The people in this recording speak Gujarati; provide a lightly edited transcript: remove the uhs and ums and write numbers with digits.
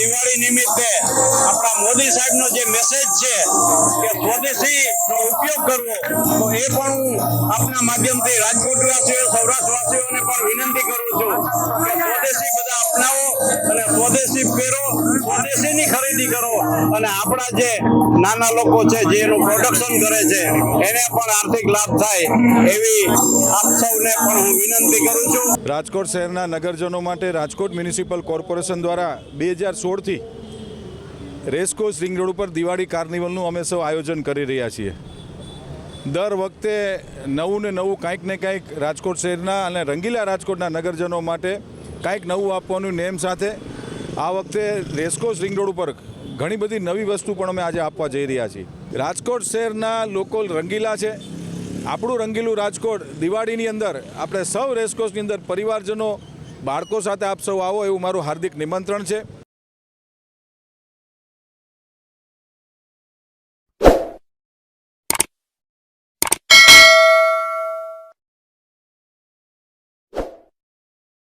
દિવાળી નિમિત્તે આપણા મોદી સાહેબનો જે મેસેજ છે કે સ્વદેશીનો ઉપયોગ કરવો, તો એ પણ હું આપના માધ્યમથી રાજકોટવાસીઓ, સૌરાષ્ટ્રવાસીઓને પણ વિનંતી કરું છું કે સ્વદેશી બધા અપનાવો અને સ્વદેશી પહેરો, સ્વદેશીની ખરીદી કરો અને આપણા જે નાના લોકો છે જે એનું પ્રોડક્શન કરે છે એને પણ આર્થિક લાભ થાય એવી આપ સૌને પણ હું વિનંતી કરું છું। રાજકોટ શહેરના નગરજનો માટે રાજકોટ મ્યુનિસિપલ કોર્પોરેશન દ્વારા 2016થી રેસકોર્સ રિંગ રોડ ઉપર દિવાળી કાર્નિવલનું અમે સૌ આયોજન કરી રહ્યા છીએ। દર વખતે નવું ને નવું કંઈક ને કંઈક રાજકોટ શહેરના અને રંગીલા રાજકોટના નગરજનો માટે કંઈક નવું આપવાનું નેમ સાથે આ વખતે રેસકોર્સ રિંગ રોડ ઉપર ઘણી બધી નવી વસ્તુ પણ અમે આજે આપવા જઈ રહ્યા છીએ। રાજકોટ શહેરના લોકો રંગીલા છે, આપણું રંગીલું રાજકોટ દિવાળીની અંદર આપણે સૌ રેસકોર્સની અંદર પરિવારજનો, બાળકો સાથે આપ સૌ આવો એવું મારું હાર્દિક નિમંત્રણ છે।